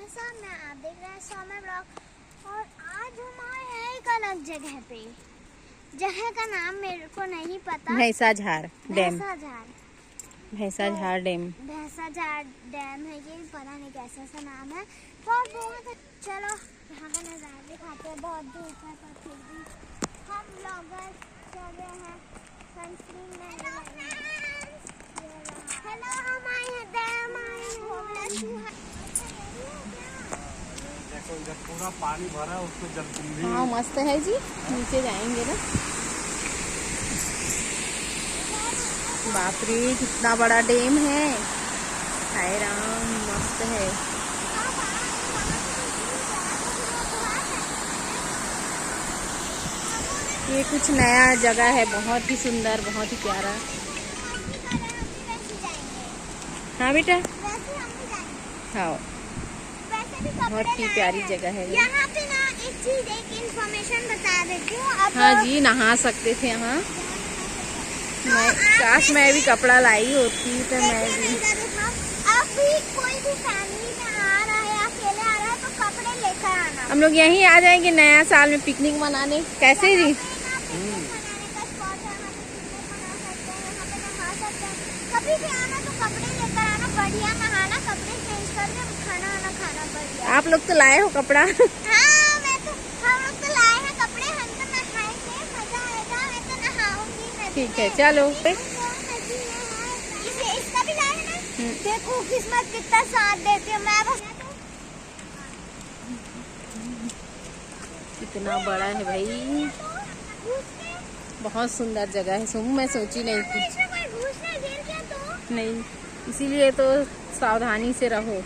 मैं आप देख रहे हैं सौम्य ब्लॉग। और आज हम आए हैं एक अलग जगह पे। जगह का नाम मेरे को नहीं पता। भैंसाझार डैम। भैंसाझार डैम है ये, पता नहीं कैसा सा नाम है। बहुत चलो यहाँ का नज़ारा दिखाते हैं। बहुत धूप है पर फिर भी हम ब्लॉगर चल रहे हैं। सनस्क्रीन नहीं लगाई। हेलो, हम आए हैं डैम देखो इधर पूरा पानी भरा है, उसको जलकुंभी। हाँ मस्त है जी, नीचे जाएंगे ना। बाप रे कितना बड़ा डैम है, हाय राम मस्त है। ये कुछ नया जगह है, बहुत ही सुंदर, बहुत ही प्यारा। हाँ बेटा, हाँ बहुत ही प्यारी जगह है। यहाँ पे ना एक चीज, एक इंफॉर्मेशन बता देती हूँ। हाँ जी, नहा सकते थे यहाँ। मैं काश मैं भी कपड़ा लाई होती तो मैं भी। अब भी कोई भी फैमिली में आ रहा है, अकेले आ रहा है तो कपड़े लेकर आना। हम लोग यहीं आ जाएंगे नया साल में पिकनिक मनाने। कैसे जी? कभी भी आना तो कपड़े लेकर आना, बढ़िया नहाना, कपड़े चेंज करके खाना खाना बढ़िया। आप लोग तो लाए हो कपड़ा? हाँ मैं तो, हम लोग तो लाए हैं कपड़े, हम तो नहाएंगे, मजा आएगा। मैं तो नहाऊंगी। ठीक है चलो। इसका भी लाए ना। देखो किस्मत कितना साथ देती है। मैं बस कितना बड़ा है भाई, बहुत सुंदर जगह है सोमू। मैं सोची नहीं थी। नहीं, इसीलिए तो सावधानी से रहो।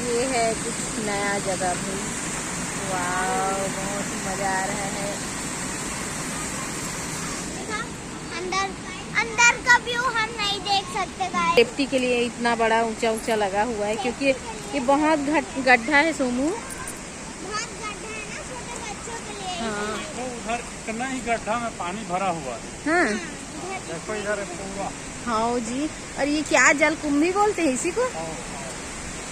ये है कुछ नया जगह भाई। वाह बहुत ही मजा आ रहा है। अंदर का व्यू हम नहीं देख सकते गाइस। सेफ्टी के लिए इतना बड़ा ऊंचा लगा हुआ है, क्योंकि ये बहुत गड्ढा है सोमू। बहुत गड्ढा है ना छोटे बच्चों के लिए। हाँ तो उधर इतना ही गड्ढा में पानी भरा हुआ है। हाँ देखो इधर पूरा। हाँ जी, और ये क्या जलकुंभी बोलते हैं इसी को?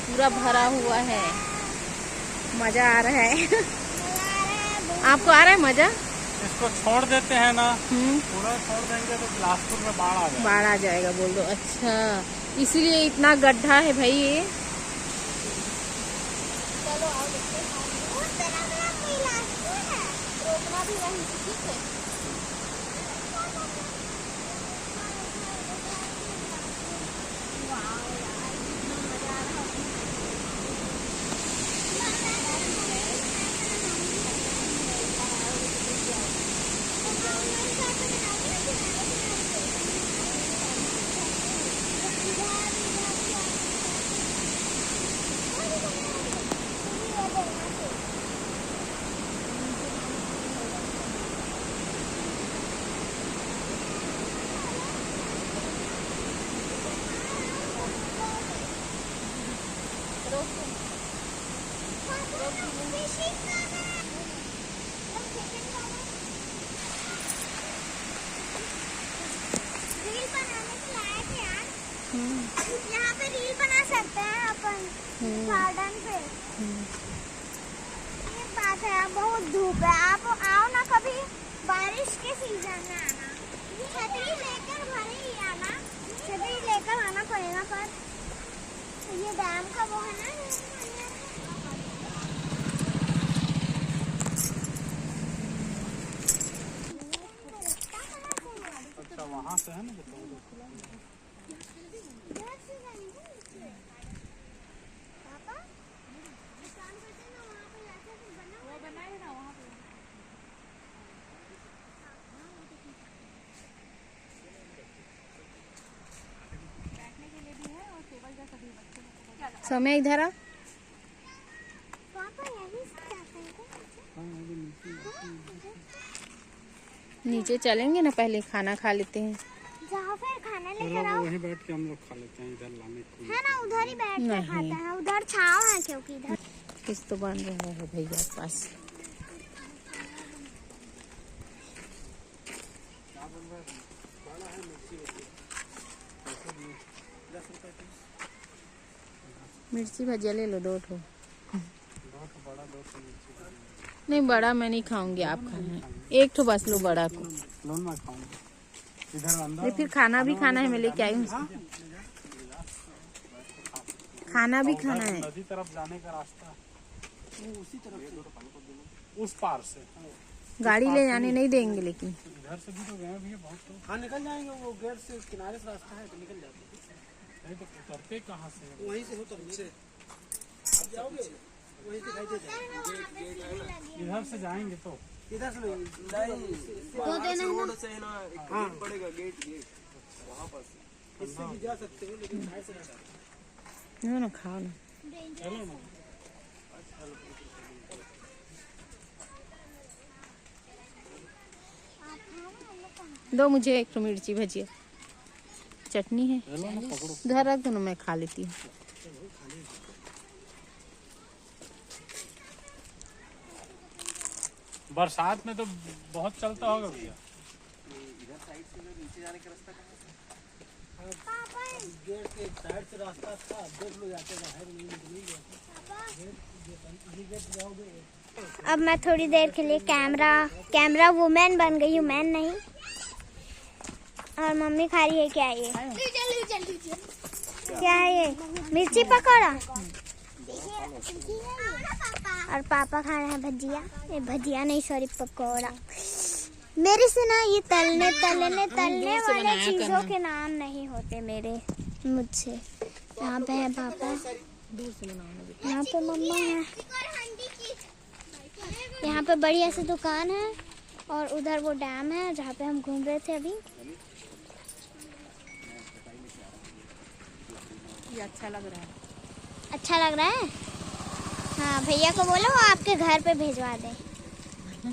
पूरा भरा हुआ है, मजा आ रहा है। आपको आ रहा है मजा? इसको छोड़ देते हैं ना, पूरा छोड़ देंगे तो बिलासपुर में बाढ़ आ जाएगा। बाढ़ आ जाएगा बोल दो। अच्छा, इसीलिए इतना गड्ढा है भाई ये। चलो आओ देखते हैं। उस तरफ में बिलासपुर है, रोकना भी वहीं से, ठीक है। यहाँ पे रील बना सकते हैं अपन गार्डन पे। ये बात है, बहुत धूप है। आप आओ ना कभी बारिश के सीजन में आना। छतरी लेकर भले ही आना, छतरी लेकर आना पड़ेगा। पर ये डैम का वो है ना। अच्छा वहाँ से है ना। समय इधर आ। नीचे चलेंगे ना, पहले खाना खा लेते हैं। जाओ फिर खाना लेकर आओ। वहीं बैठ के हम लोग खा लेते हैं, इधर लाने को है ना, उधर ही बैठ के खाते हैं। उधर छाव है क्योंकि इधर कुछ तो बन रहा है भैया पास। मिर्ची भजिया ले लो 2 ठो। 2 ठो बड़ा, 2 ठो मिर्ची। नहीं बड़ा मैं नहीं खाऊंगी, आप खाना। 1 ठो बस लो बड़ा को। लोन मैं खाऊंगा इधर अंदर। नहीं फिर खाना भी खाना है, मैं लेके आई हूँ। खाना भी खाना है। नदी तरफ जाने का रास्ता उसी तरफ, उस पार से गाड़ी ले जाने नहीं देंगे लेकिन। इधर से भी तो गए भैया बहुत तो। हाँ निकल जाएंगे, वो गेट से किनारे से रास्ता है तो निकल जाते हैं। नहीं तो उतरते कहाँ से? वहीं से उतरने से आप जाओगे वहीं दिखाई दे जाएगा। इधर से जाएंगे तो इधर से नहीं, रोड से है ना, एक गेट पड़ेगा, गेट वहाँ पर इससे भी जा सकते हो, लेकिन साइड से ना खाओ ना। चलो ना। दो मुझे 1 ठो मिर्ची भजिया, चटनी है। चलो ना, पकड़ो। उधर रख दो ना, मैं खा लेती हूँ। बरसात में तो बहुत चलता होगा भैया। गेट के साइड से रास्ता था, देख लो जाते बाहर नहीं निकलेंगे। गेट जाओगे। अब मैं थोड़ी देर के लिए कैमरा वुमेन बन गई हूँ, मैन नहीं। और मम्मी खा रही है क्या ये? क्या है ये? मिर्ची पकौड़ा। और पापा खा रहे हैं भजिया। ये भजिया नहीं, सॉरी पकौड़ा। मेरे से ना ये तलने वाले चीजों के नाम नहीं होते मेरे मुझसे। यहाँ पे है पापा, यहाँ पे मम्मा है, यहाँ पे बढ़िया सी दुकान है, और उधर वो डैम है जहाँ पे हम घूम रहे थे अभी। ये अच्छा लग रहा है। अच्छा लग रहा है? हाँ भैया को बोलो वो आपके घर पे भिजवा दे।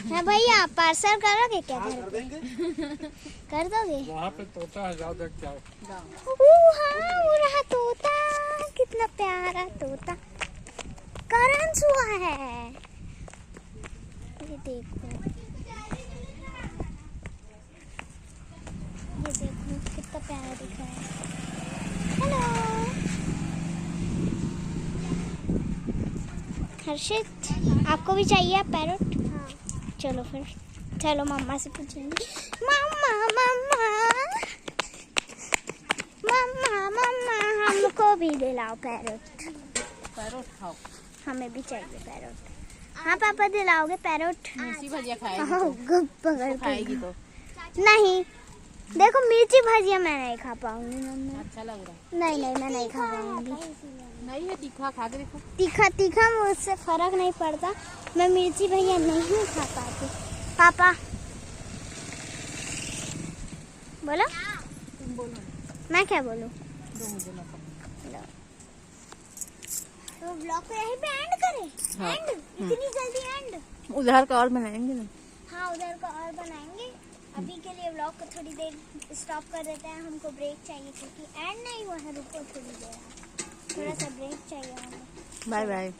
हाँ भैया, आप पार्सल करोगे क्या घर पे? कर दोगे? वहाँ पे तोता है, जाओ देख के आओ। हाँ वो रहा तोता, कितना प्यारा तोता। करंस हुआ है, ये देखो, ये देखो कितना प्यारा दिख रहा है। हेलो हर्षित, आपको भी चाहिए पैरोट? हाँ। चलो फिर, चलो मम्मा से पूछेंगे। मम्मा मम्मा मम्मा मम्मा, हमको भी दिलाओ पैरोट। पैरोट खाओ। हमें भी चाहिए पैरोट। हाँ पापा दिलाओगे पैरोट? मिर्ची भजिया खाएगी ओह, गुप पकड़ के। खाएगी तो। नहीं, देखो मिर्ची भजिया मैं नहीं खा पाऊंगी मम्मी। अच्छा लग रहा है। नहीं मैं नहीं खा पाऊंगी। नहीं है, तीखा खा के देखो। तीखा मुझसे फर्क नहीं पड़ता, मैं मिर्ची भजिया नहीं खा पाती। पापा बोलो। तुम बोलो। मैं क्या बोलूं? दो मुझे ना खाओ। तो ब्लॉग को यहीं पे एंड करें? हाँ। एंड? इतनी जल्दी एंड? उधर का और बनाएंगे ना। हाँ उधर का और बनाएंगे। अभी के लिए व्लॉग को थोड़ी देर स्टॉप कर देते हैं, हमको ब्रेक चाहिए क्योंकि एंड नहीं हुआ है। रुको थोड़ी देर, थोड़ा सा ब्रेक चाहिए हमें। Bye bye.